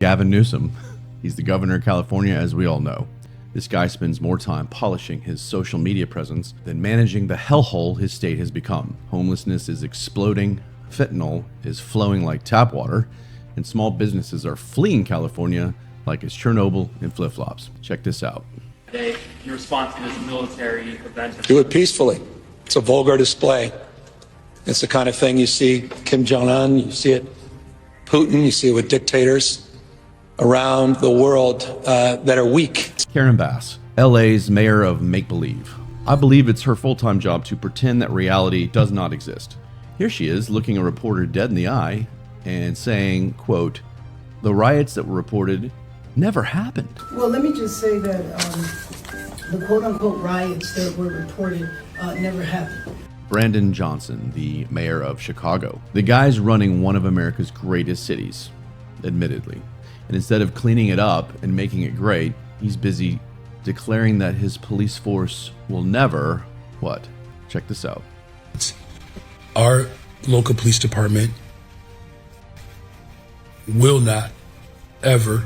Gavin Newsom. He's the governor of California, as we all know. This guy spends more time polishing his social media presence than managing the hellhole his state has become. Homelessness is exploding, fentanyl is flowing like tap water, and small businesses are fleeing California like it's Chernobyl in flip-flops. Check this out. Today, your response to this military event. Do it peacefully. It's a vulgar display. It's the kind of thing you see Kim Jong-un, you see it Putin, you see it with dictators around the world that are weak. Karen Bass, LA's mayor of make-believe. I believe it's her full-time job to pretend that reality does not exist. Here she is looking a reporter dead in the eye and saying, quote, "The riots that were reported never happened." Well, let me just say that the quote-unquote riots that were reported never happened. Brandon Johnson, the mayor of Chicago. The guy's running one of America's greatest cities, admittedly. And instead of cleaning it up and making it great, he's busy declaring that his police force will never, what? Check this out. Our local police department will not ever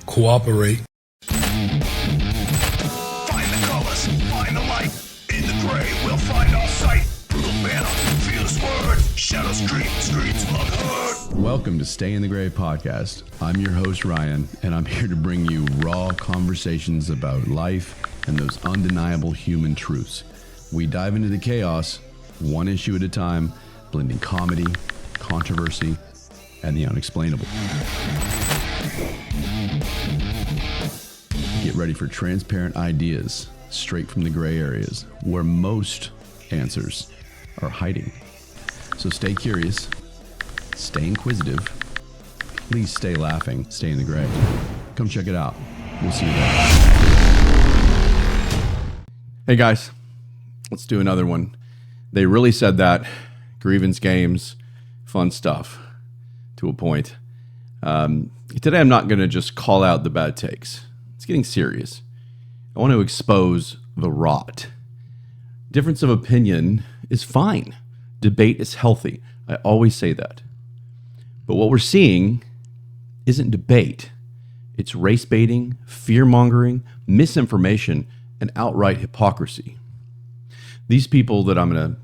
cooperate. Find the colors, find the light. In the gray, we'll find our sight. Blue banner, fierce word. Shadows scream, streets unheard. Welcome to Stay in the Gray podcast. I'm your host, Ryan, and I'm here to bring you raw conversations about life and those undeniable human truths. We dive into the chaos, one issue at a time, blending comedy, controversy, and the unexplainable. Get ready for transparent ideas straight from the gray areas where most answers are hiding. So stay curious, stay inquisitive, please stay laughing, stay in the gray. Come check it out. We'll see you there. Hey guys, let's do another one. They really said that. Grievance games, fun stuff to a point. Today I'm not going to just call out the bad takes. It's getting serious. I want to expose the rot. Difference of opinion is fine. Debate is healthy. I always say that. But what we're seeing isn't debate. It's race baiting, fear-mongering, misinformation, and outright hypocrisy. These people that I'm going to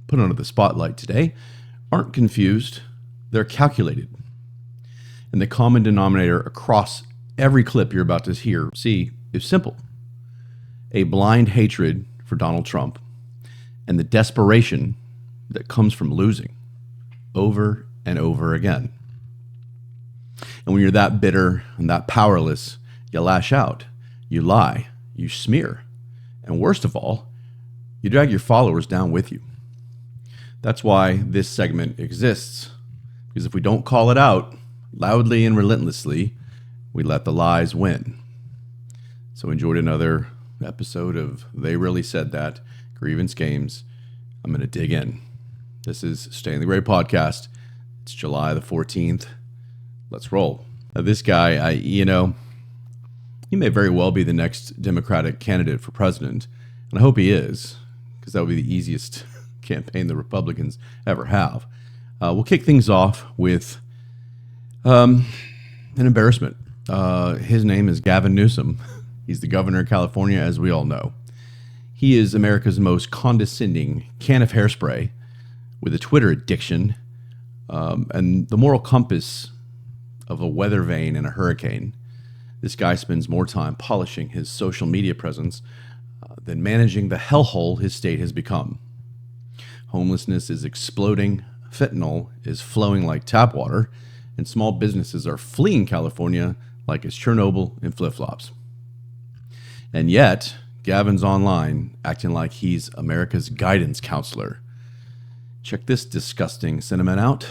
put under the spotlight today aren't confused. They're calculated. And the common denominator across every clip you're about to see is simple. A blind hatred for Donald Trump and the desperation that comes from losing over and over again. And when you're that bitter and that powerless, you lash out, you lie, you smear, and worst of all, you drag your followers down with you. That's why this segment exists, because if we don't call it out loudly and relentlessly, we let the lies win. So enjoyed another episode of They Really Said That, Grievance Games. I'm going to dig in. This is Stay in the Gray podcast. It's July the 14th. Let's roll. Now, this guy, he may very well be the next Democratic candidate for president. And I hope he is, because that would be the easiest campaign the Republicans ever have. We'll kick things off with an embarrassment. His name is Gavin Newsom. He's the governor of California, as we all know. He is America's most condescending can of hairspray with a Twitter addiction and the moral compass of a weather vane in a hurricane. This guy spends more time polishing his social media presence than managing the hellhole his state has become. Homelessness is exploding, fentanyl is flowing like tap water, and small businesses are fleeing California like it's Chernobyl in flip-flops. And yet, Gavin's online acting like he's America's guidance counselor. Check this disgusting sentiment out.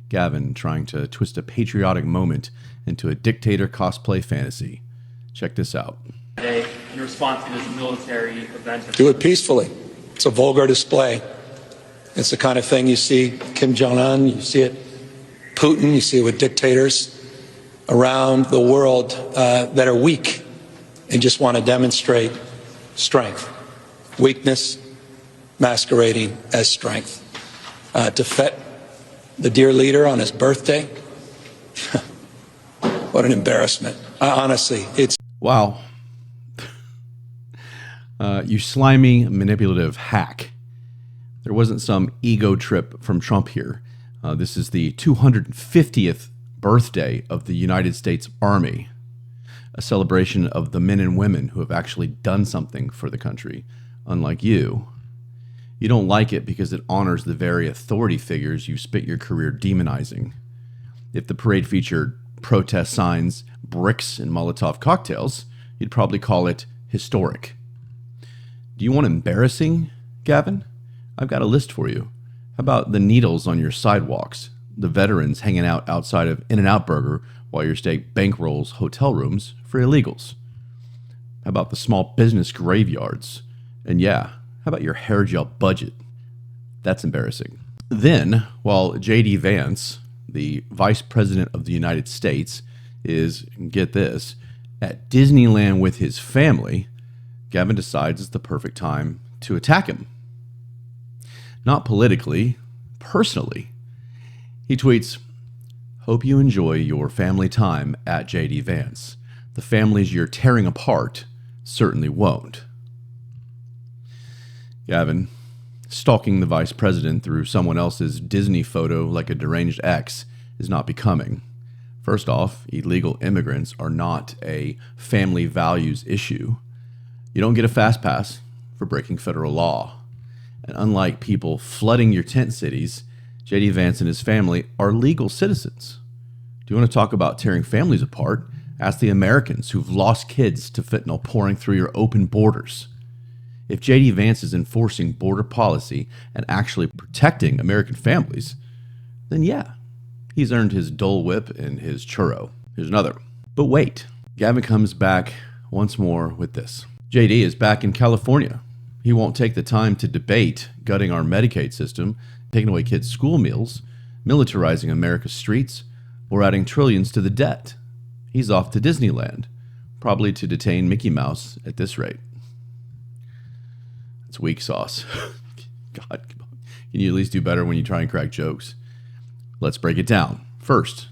Gavin trying to twist a patriotic moment into a dictator cosplay fantasy. Check this out. Today, your response to this military event. Do it peacefully. It's a vulgar display. It's the kind of thing you see Kim Jong-un, you see it Putin, you see it with dictators around the world that are weak and just want to demonstrate strength. Weakness masquerading as strength. To fet the dear leader on his birthday, What an embarrassment. Honestly, it's... Wow. You slimy, manipulative hack. There wasn't some ego trip from Trump here. This is the 250th birthday of the United States Army, a celebration of the men and women who have actually done something for the country, unlike you. You don't like it because it honors the very authority figures you spent your career demonizing. If the parade featured protest signs, bricks, and Molotov cocktails, you'd probably call it historic. Do you want embarrassing, Gavin? I've got a list for you. How about the needles on your sidewalks, the veterans hanging out outside of In-N-Out Burger while your state bankrolls hotel rooms for illegals? How about the small business graveyards? And yeah, how about your hair gel budget? That's embarrassing. Then, while J.D. Vance, the Vice President of the United States, is, get this, at Disneyland with his family, Gavin decides it's the perfect time to attack him. Not politically, personally. He tweets, "Hope you enjoy your family time at J.D. Vance. The families you're tearing apart certainly won't." Gavin, stalking the vice president through someone else's Disney photo like a deranged ex is not becoming. First off, illegal immigrants are not a family values issue. You don't get a fast pass for breaking federal law. And unlike people flooding your tent cities, J.D. Vance and his family are legal citizens. Do you want to talk about tearing families apart? Ask the Americans who've lost kids to fentanyl pouring through your open borders. If J.D. Vance is enforcing border policy and actually protecting American families, then yeah, he's earned his Dole Whip and his churro. Here's another. But wait, Gavin comes back once more with this. J.D. is back in California. He won't take the time to debate gutting our Medicaid system, taking away kids' school meals, militarizing America's streets, or adding trillions to the debt. He's off to Disneyland, probably to detain Mickey Mouse at this rate. It's weak sauce. God, come on. Can you at least do better when you try and crack jokes? Let's break it down. First,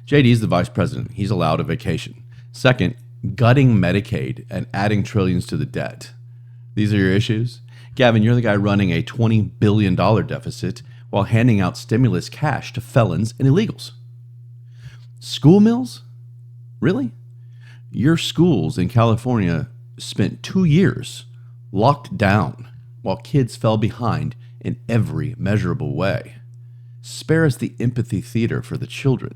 JD is the vice president. He's allowed a vacation. Second, gutting Medicaid and adding trillions to the debt. These are your issues? Gavin, you're the guy running a $20 billion deficit while handing out stimulus cash to felons and illegals. School meals? Really? Your schools in California spent 2 years locked down while kids fell behind in every measurable way. Spare us the empathy theater for the children.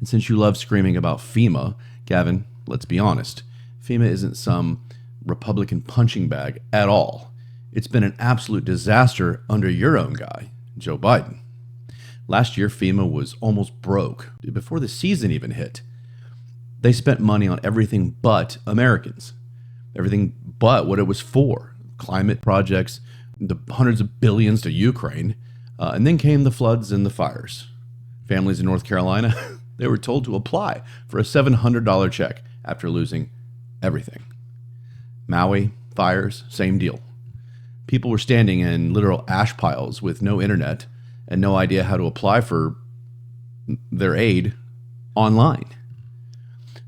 And since you love screaming about FEMA, Gavin, let's be honest, FEMA isn't some Republican punching bag at all. It's been an absolute disaster under your own guy, Joe Biden. Last year, FEMA was almost broke before the season even hit. They spent money on everything but Americans. Everything but what it was for. Climate projects, the hundreds of billions to Ukraine, and then came the floods and the fires. Families in North Carolina, they were told to apply for a $700 check after losing everything. Maui, fires, same deal. People were standing in literal ash piles with no internet and no idea how to apply for their aid online.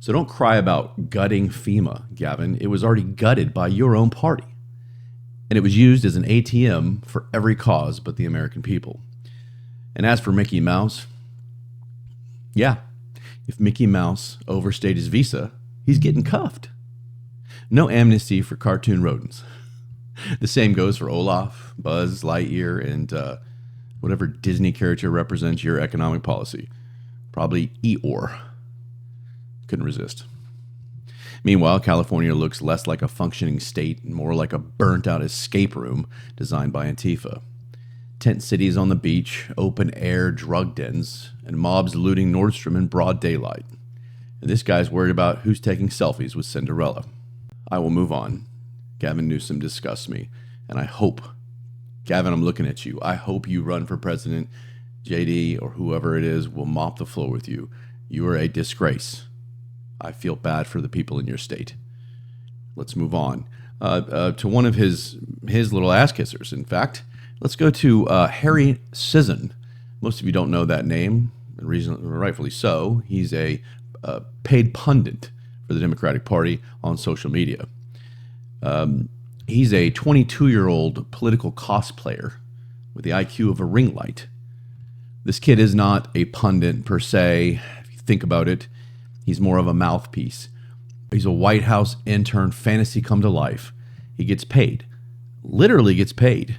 So don't cry about gutting FEMA, Gavin. It was already gutted by your own party. And it was used as an ATM for every cause but the American people. And as for Mickey Mouse, yeah, if Mickey Mouse overstayed his visa, he's getting cuffed. No amnesty for cartoon rodents. The same goes for Olaf, Buzz Lightyear, and whatever Disney character represents your economic policy. Probably Eeyore. Couldn't resist. Meanwhile, California looks less like a functioning state and more like a burnt-out escape room designed by Antifa. Tent cities on the beach, open-air drug dens, and mobs looting Nordstrom in broad daylight. And this guy's worried about who's taking selfies with Cinderella. I will move on. Gavin Newsom disgusts me, and I hope, Gavin, I'm looking at you, I hope you run for president. JD or whoever it is will mop the floor with you. You are a disgrace. I feel bad for the people in your state. Let's move on to one of his little ass kissers. In fact, let's go to Harry Sisson. Most of you don't know that name, and rightfully so. He's a paid pundit for the Democratic Party on social media. He's a 22-year-old political cosplayer with the IQ of a ring light. This kid is not a pundit per se. If you think about it, he's more of a mouthpiece. He's a White House intern fantasy come to life. He gets paid, literally gets paid,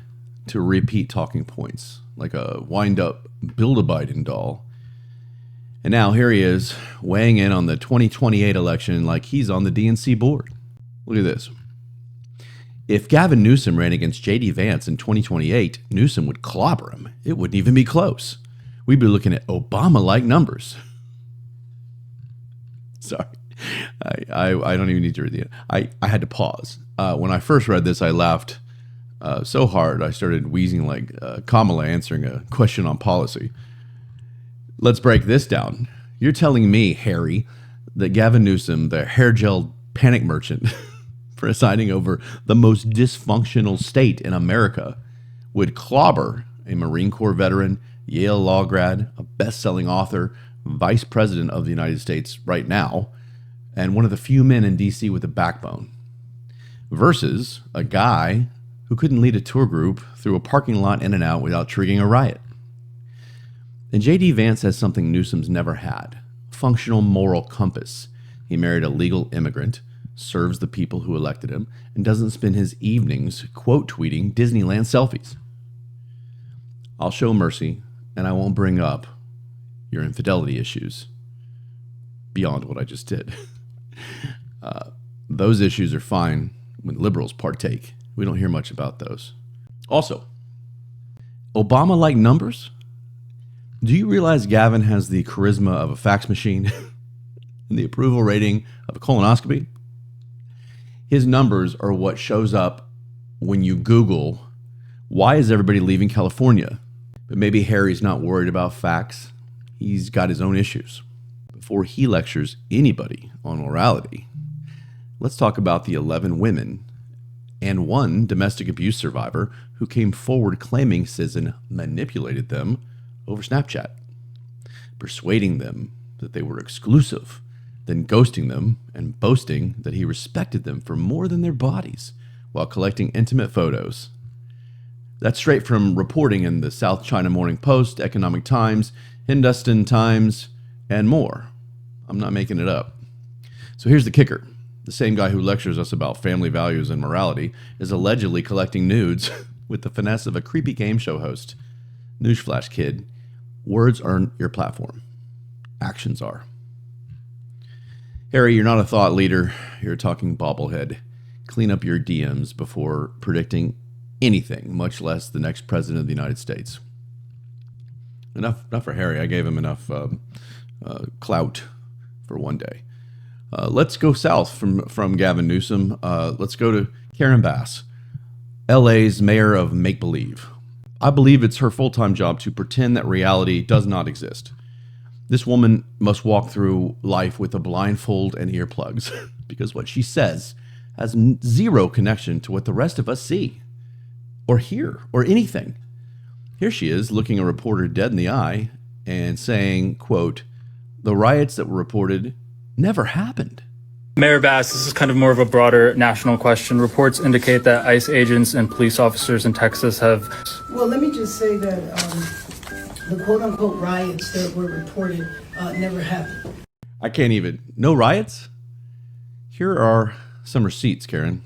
to repeat talking points like a wind-up Build-A-Biden doll. And now here he is weighing in on the 2028 election like he's on the DNC board. Look at this. If Gavin Newsom ran against J.D. Vance in 2028, Newsom would clobber him. It wouldn't even be close. We'd be looking at Obama-like numbers. Sorry. I don't even need to read it. I had to pause. When I first read this, I laughed so hard I started wheezing like Kamala answering a question on policy. Let's break this down. You're telling me, Harry, that Gavin Newsom, the hair gel panic merchant, presiding over the most dysfunctional state in America, would clobber a Marine Corps veteran, Yale law grad, a best-selling author, vice president of the United States right now, and one of the few men in D.C. with a backbone, versus a guy who couldn't lead a tour group through a parking lot in and out without triggering a riot. And J.D. Vance has something Newsom's never had, functional moral compass. He married a legal immigrant, serves the people who elected him, and doesn't spend his evenings quote tweeting Disneyland selfies. I'll show mercy, and I won't bring up your infidelity issues beyond what I just did. Those issues are fine when liberals partake. We don't hear much about those. Also, Obama-like numbers? Do you realize Gavin has the charisma of a fax machine and the approval rating of a colonoscopy? His numbers are what shows up when you Google, why is everybody leaving California? But maybe Harry's not worried about facts. He's got his own issues. Before he lectures anybody on morality, let's talk about the 11 women and one domestic abuse survivor who came forward claiming Sisen manipulated them over Snapchat, persuading them that they were exclusive, then ghosting them and boasting that he respected them for more than their bodies while collecting intimate photos. That's straight from reporting in the South China Morning Post, Economic Times, Hindustan Times, and more. I'm not making it up. So here's the kicker. The same guy who lectures us about family values and morality is allegedly collecting nudes with the finesse of a creepy game show host. Newsflash, kid. Words aren't your platform. Actions are. Harry, you're not a thought leader. You're a talking bobblehead. Clean up your DMs before predicting anything, much less the next president of the United States. Enough for Harry. I gave him enough clout for one day. Let's go south from Gavin Newsom. Let's go to Karen Bass, LA's mayor of make-believe. I believe it's her full-time job to pretend that reality does not exist. This woman must walk through life with a blindfold and earplugs because what she says has zero connection to what the rest of us see or hear or anything. Here she is looking a reporter dead in the eye and saying, quote, "The riots that were reported never happened." Mayor Bass, this is kind of more of a broader national question. Reports indicate that ICE agents and police officers in Texas have... Well, let me just say that the quote-unquote riots that were reported never happened. I can't even. No riots? Here are some receipts, Karen.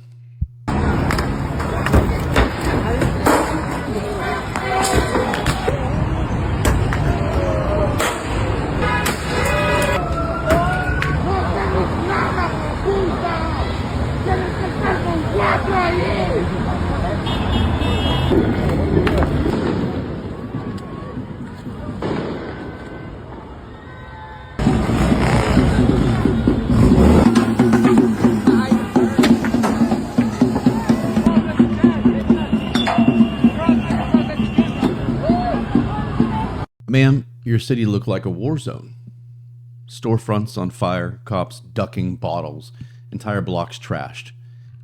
Ma'am, your city looked like a war zone. Storefronts on fire, cops ducking bottles, entire blocks trashed.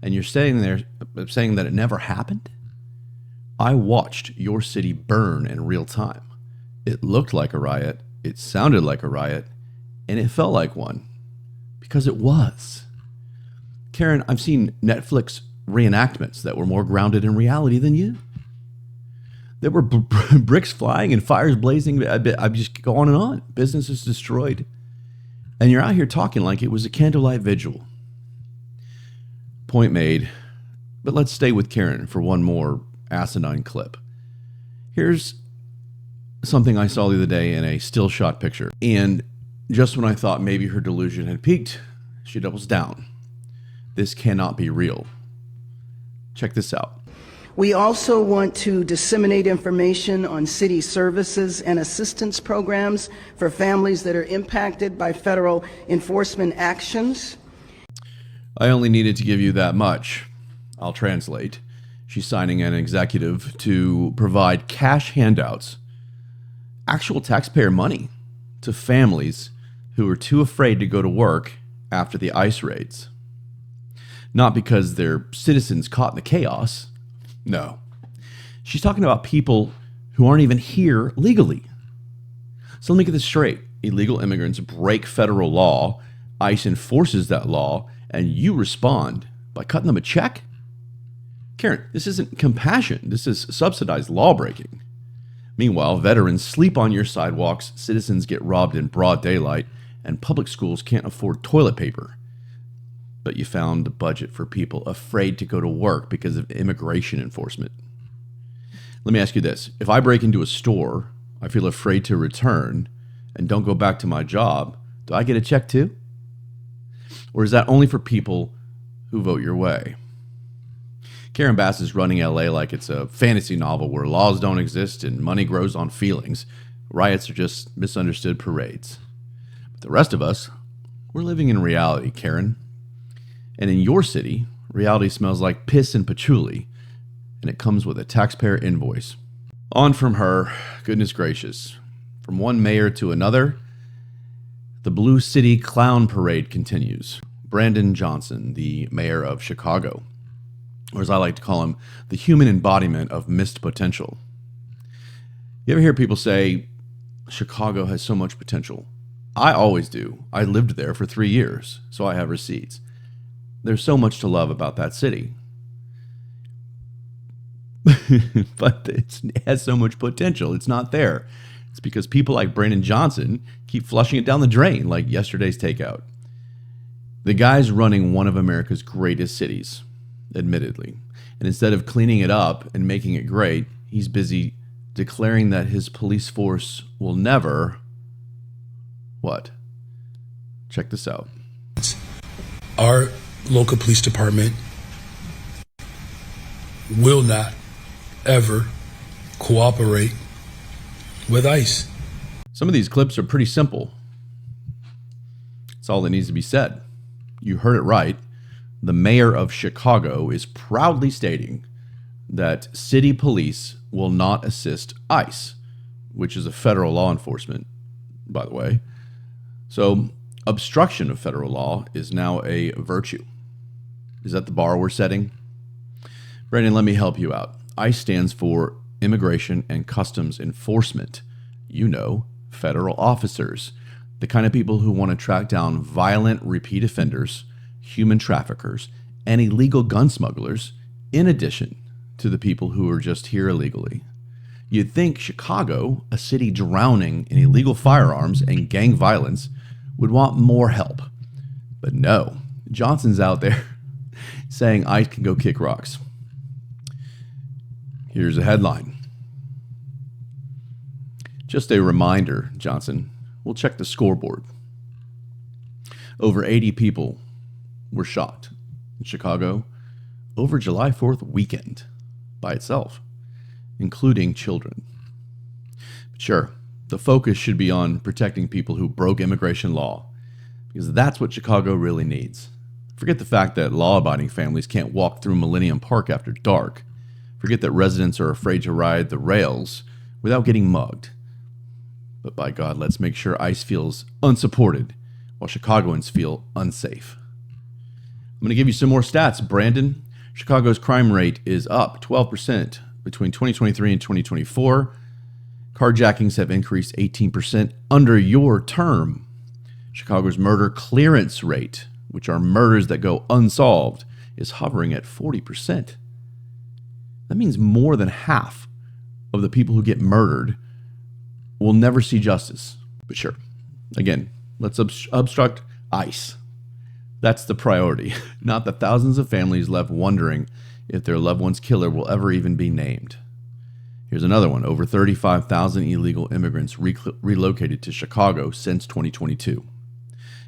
And you're saying that it never happened? I watched your city burn in real time. It looked like a riot, it sounded like a riot, And it felt like one, because it was. Karen, I've seen Netflix reenactments that were more grounded in reality than you. There were bricks flying and fires blazing. I just go on and on. Businesses destroyed. And you're out here talking like it was a candlelight vigil. Point made. But let's stay with Karen for one more asinine clip. Here's something I saw the other day in a still shot picture. And just when I thought maybe her delusion had peaked, she doubles down. This cannot be real. Check this out. We also want to disseminate information on city services and assistance programs for families that are impacted by federal enforcement actions. I only needed to give you that much. I'll translate. She's signing an executive to provide cash handouts, actual taxpayer money, to families who are too afraid to go to work after the ICE raids. Not because they're citizens caught in the chaos. No. She's talking about people who aren't even here legally. So let me get this straight. Illegal immigrants break federal law, ICE enforces that law, and you respond by cutting them a check? Karen, this isn't compassion. This is subsidized law breaking. Meanwhile, veterans sleep on your sidewalks, citizens get robbed in broad daylight, and public schools can't afford toilet paper. But you found a budget for people afraid to go to work because of immigration enforcement. Let me ask you this. If I break into a store, I feel afraid to return, and don't go back to my job, do I get a check too? Or is that only for people who vote your way? Karen Bass is running LA like it's a fantasy novel where laws don't exist and money grows on feelings. Riots are just misunderstood parades. But the rest of us, we're living in reality, Karen. And in your city, reality smells like piss and patchouli, and it comes with a taxpayer invoice. On from her, goodness gracious. From one mayor to another, the Blue City Clown Parade continues. Brandon Johnson, the mayor of Chicago, or as I like to call him, the human embodiment of missed potential. You ever hear people say, Chicago has so much potential? I always do. I lived there for 3 years, so I have receipts. There's so much to love about that city. But it has so much potential. It's not there. It's because people like Brandon Johnson keep flushing it down the drain like yesterday's takeout. The guy's running one of America's greatest cities, admittedly. And instead of cleaning it up and making it great, he's busy declaring that his police force will never... What? Check this out. Our local police department will not ever cooperate with ICE. Some of these clips are pretty simple. That's all that needs to be said. You heard it right. The mayor of Chicago is proudly stating that city police will not assist ICE, which is a federal law enforcement, by the way. So obstruction of federal law is now a virtue. Is that the bar we're setting? Brandon, let me help you out. ICE stands for Immigration and Customs Enforcement. You know, federal officers. The kind of people who want to track down violent repeat offenders, human traffickers, and illegal gun smugglers, in addition to the people who are just here illegally. You'd think Chicago, a city drowning in illegal firearms and gang violence, would want more help. But no, Johnson's out there saying ICE can go kick rocks. Here's a headline. Just a reminder, Johnson. We'll check the scoreboard. Over 80 people were shot in Chicago over July 4th weekend by itself, including children. But sure, the focus should be on protecting people who broke immigration law, because that's what Chicago really needs. Forget the fact that law-abiding families can't walk through Millennium Park after dark. Forget that residents are afraid to ride the rails without getting mugged. But by God, let's make sure ICE feels unsupported while Chicagoans feel unsafe. I'm going to give you some more stats, Brandon. Chicago's crime rate is up 12% between 2023 and 2024. Carjackings have increased 18% under your term. Chicago's murder clearance rate, which are murders that go unsolved, is hovering at 40%. That means more than half of the people who get murdered will never see justice. But sure, again, let's obstruct ICE. That's the priority, not the thousands of families left wondering if their loved one's killer will ever even be named. Here's another one. Over 35,000 illegal immigrants relocated to Chicago since 2022.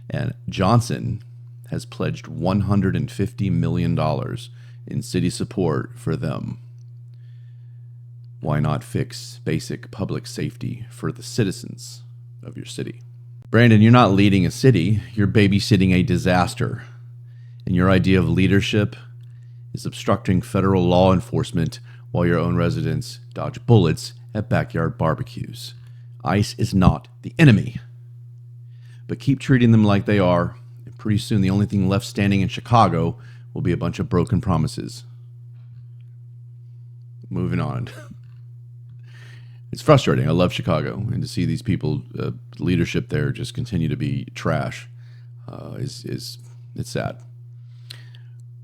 And Johnson has pledged $150 million in city support for them. Why not fix basic public safety for the citizens of your city? Brandon, you're not leading a city, you're babysitting a disaster. And your idea of leadership is obstructing federal law enforcement while your own residents dodge bullets at backyard barbecues. ICE is not the enemy. But keep treating them like they are, and pretty soon the only thing left standing in Chicago will be a bunch of broken promises. Moving on. It's frustrating. I love Chicago, and to see these people, leadership there, just continue to be trash, it's sad.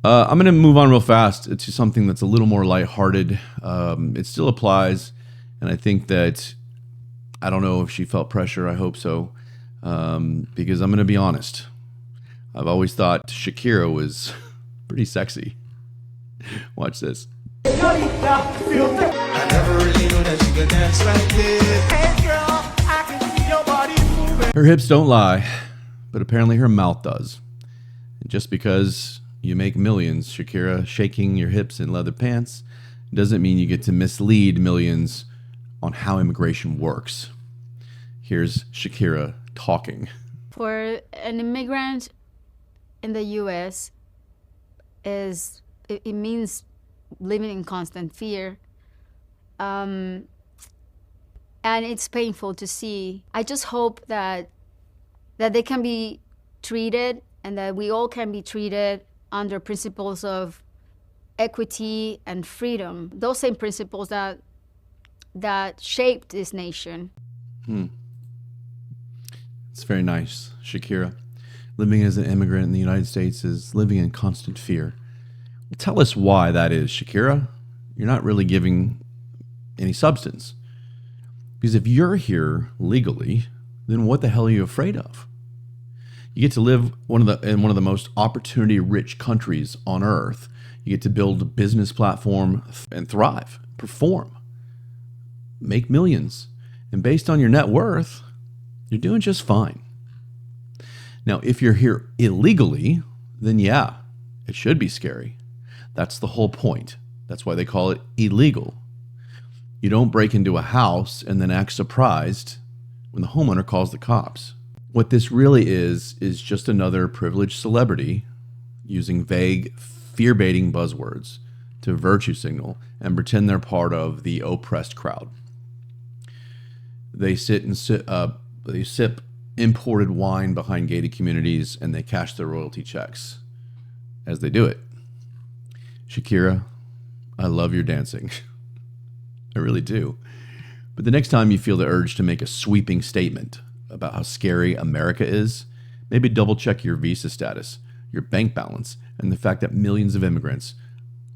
I'm going to move on real fast to something that's a little more lighthearted. It still applies, and I think that, I don't know if she felt pressure. I hope so, because I'm going to be honest. I've always thought Shakira was pretty sexy. Watch this. I never really knew that you could dance like this. Hey girl, I can see your body moving. Her hips don't lie, but apparently her mouth does. And just because you make millions, Shakira, shaking your hips in leather pants, doesn't mean you get to mislead millions on how immigration works. Here's Shakira talking. For an immigrant in the U.S., it means living in constant fear. And it's painful to see. I just hope that they can be treated, and that we all can be treated under principles of equity and freedom. Those same principles that shaped this nation. It's very nice, Shakira. Living as an immigrant in the United States is living in constant fear. Tell us why that is, Shakira. You're not really giving any substance. Because if you're here legally, then what the hell are you afraid of? You get to live in one of the most opportunity-rich countries on earth. You get to build a business platform and thrive, perform, make millions. And based on your net worth, you're doing just fine. Now, if you're here illegally, then yeah, it should be scary. That's the whole point. That's why they call it illegal. You don't break into a house and then act surprised when the homeowner calls the cops. What this really is just another privileged celebrity using vague, fear-baiting buzzwords to virtue signal and pretend they're part of the oppressed crowd. They sip imported wine behind gated communities, and they cash their royalty checks as they do it. Shakira, I love your dancing. I really do. But the next time you feel the urge to make a sweeping statement about how scary America is, maybe double check your visa status, your bank balance, and the fact that millions of immigrants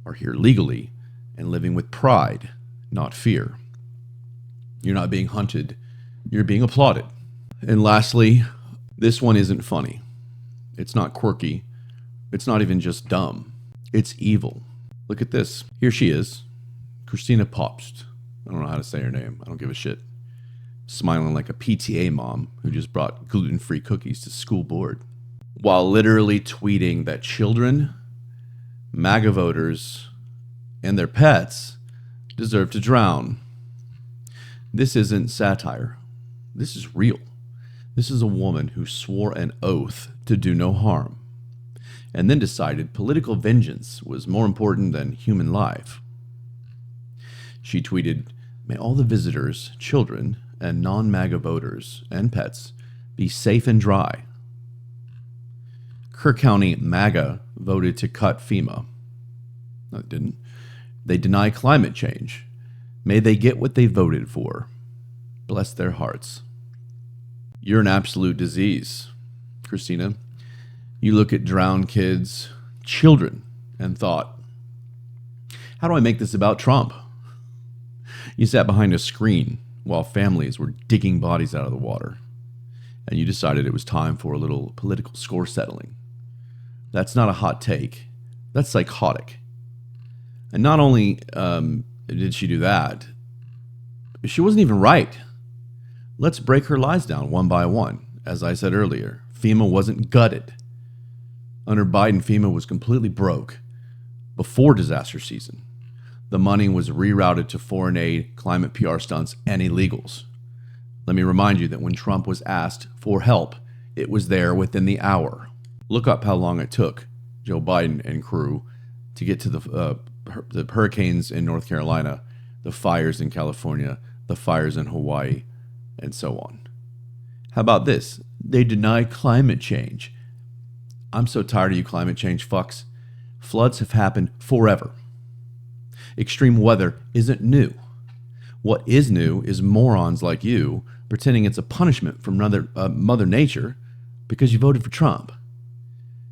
are here legally and living with pride, not fear. You're not being hunted, you're being applauded. And lastly, this one isn't funny. It's not quirky. It's not even just dumb. It's evil. Look at this. Here she is, Christina Popst. I don't know how to say her name. I don't give a shit. Smiling like a PTA mom who just brought gluten-free cookies to school board, while literally tweeting that children, MAGA voters, and their pets deserve to drown. This isn't satire. This is real. This is a woman who swore an oath to do no harm, and then decided political vengeance was more important than human life. She tweeted, "May all the visitors, children, and non-MAGA voters and pets be safe and dry." Kerr County MAGA voted to cut FEMA. No, it didn't. They deny climate change. May they get what they voted for. Bless their hearts. You're an absolute disease. Christina, you look at drowned kids, children, and thought, how do I make this about Trump? You sat behind a screen while families were digging bodies out of the water, and you decided it was time for a little political score settling. That's not a hot take. That's psychotic. And not only did she do that, she wasn't even right. Let's break her lies down one by one. As I said earlier, FEMA wasn't gutted. Under Biden, FEMA was completely broke before disaster season. The money was rerouted to foreign aid, climate PR stunts, and illegals. Let me remind you that when Trump was asked for help, it was there within the hour. Look up how long it took Joe Biden and crew to get to the hurricanes in North Carolina, the fires in California, the fires in Hawaii, and so on. How about this? They deny climate change. I'm so tired of you climate change fucks. Floods have happened forever. Extreme weather isn't new. What is new is morons like you pretending it's a punishment from Mother Nature because you voted for Trump.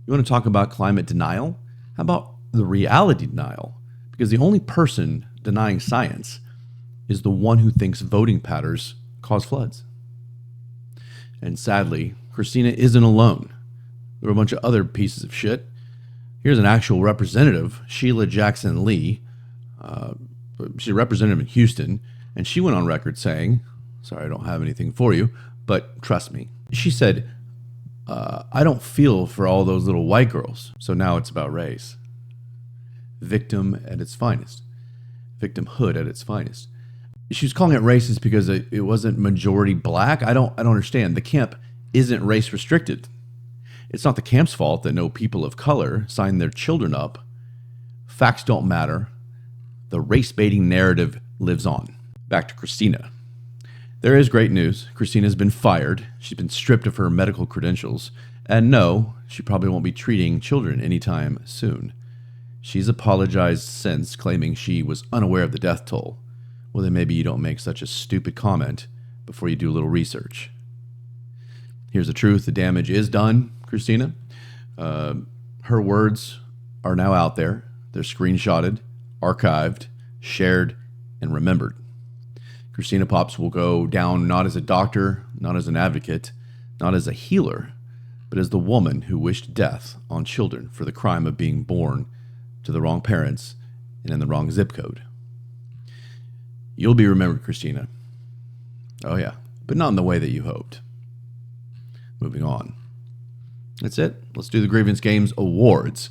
You want to talk about climate denial? How about the reality denial? Because the only person denying science is the one who thinks voting patterns cause floods. And sadly, Christina isn't alone. There were a bunch of other pieces of shit. Here's an actual representative, Sheila Jackson Lee. She's a representative in Houston, and she went on record saying, sorry, I don't have anything for you, but trust me. She said, I don't feel for all those little white girls. So now it's about race. Victim at its finest. Victimhood at its finest. She was calling it racist because it wasn't majority black. I don't understand. The camp isn't race restricted. It's not the camp's fault that no people of color signed their children up. Facts don't matter. The race-baiting narrative lives on. Back to Christina. There is great news. Christina's been fired. She's been stripped of her medical credentials. And no, she probably won't be treating children anytime soon. She's apologized since, claiming she was unaware of the death toll. Well, then maybe you don't make such a stupid comment before you do a little research. Here's the truth. The damage is done, Christina. Her words are now out there. They're screenshotted, archived, shared, and remembered. Christina Pops will go down not as a doctor, not as an advocate, not as a healer, but as the woman who wished death on children for the crime of being born to the wrong parents and in the wrong zip code. You'll be remembered, Christina. Oh yeah, but not in the way that you hoped. Moving on. That's it. Let's do the Grievance Games Awards.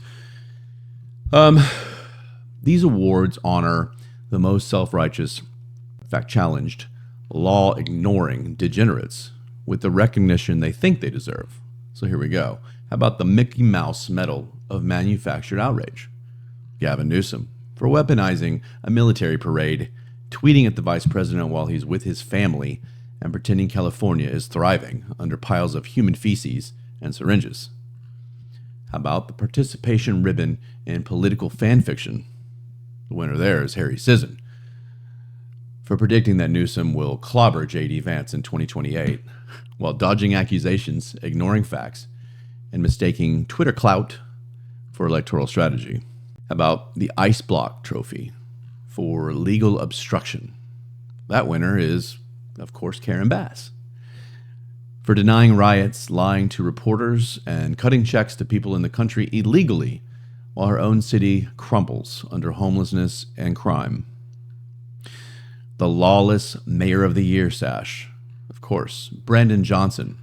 These awards honor the most self-righteous, fact-challenged, law-ignoring degenerates with the recognition they think they deserve. So here we go. How about the Mickey Mouse Medal of Manufactured Outrage? Gavin Newsom, for weaponizing a military parade, tweeting at the vice president while he's with his family, and pretending California is thriving under piles of human feces and syringes. How about the participation ribbon in political fan fiction? The winner there is Harry Sisson, for predicting that Newsom will clobber J.D. Vance in 2028 while dodging accusations, ignoring facts, and mistaking Twitter clout for electoral strategy. How about the Ice Block Trophy for legal obstruction? That winner is, of course, Karen Bass, for denying riots, lying to reporters, and cutting checks to people in the country illegally while her own city crumbles under homelessness and crime. The Lawless Mayor of the Year sash, of course, Brandon Johnson,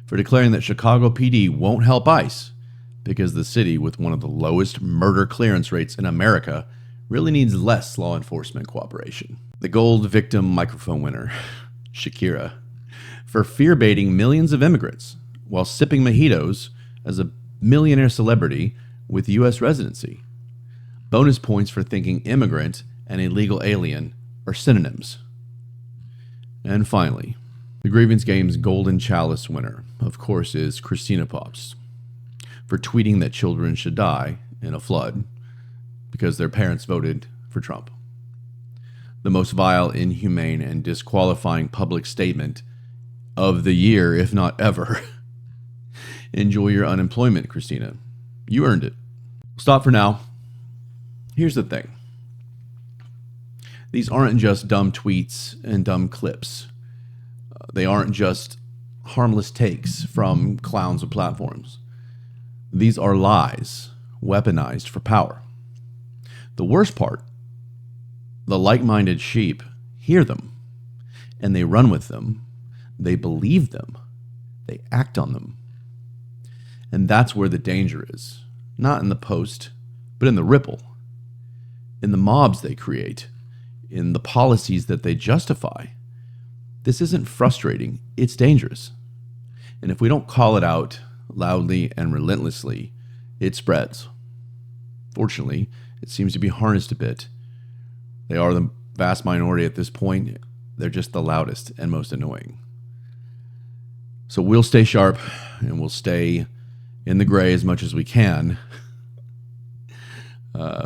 for declaring that Chicago PD won't help ICE because the city with one of the lowest murder clearance rates in America really needs less law enforcement cooperation. The Gold Victim Microphone winner, Shakira, for fear-baiting millions of immigrants while sipping mojitos as a millionaire celebrity with U.S. residency. Bonus points for thinking immigrant and illegal alien are synonyms. And finally, the Grievance Games Golden Chalice winner, of course, is Christina Pops, for tweeting that children should die in a flood because their parents voted for Trump. The most vile, inhumane, and disqualifying public statement of the year, if not ever. Enjoy your unemployment, Christina. You earned it. Stop for now. Here's the thing. These aren't just dumb tweets and dumb clips. They aren't just harmless takes from clowns of platforms. These are lies weaponized for power. The worst part, the like-minded sheep hear them, and they run with them. They believe them. They act on them. And that's where the danger is. Not in the post, but in the ripple. In the mobs they create. In the policies that they justify. This isn't frustrating. It's dangerous. And if we don't call it out loudly and relentlessly, it spreads. Fortunately, it seems to be harnessed a bit. They are the vast minority at this point. They're just the loudest and most annoying. So we'll stay sharp and we'll stay in the gray as much as we can.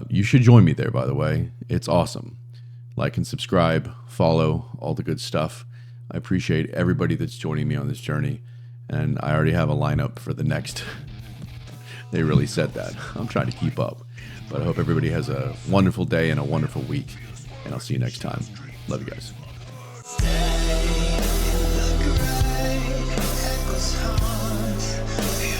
You should join me there, by the way. It's awesome. Like and subscribe, follow, all the good stuff. I appreciate everybody that's joining me on this journey. And I already have a lineup for the next. They really said that. I'm trying to keep up. But I hope everybody has a wonderful day and a wonderful week. And I'll see you next time. Love you guys. The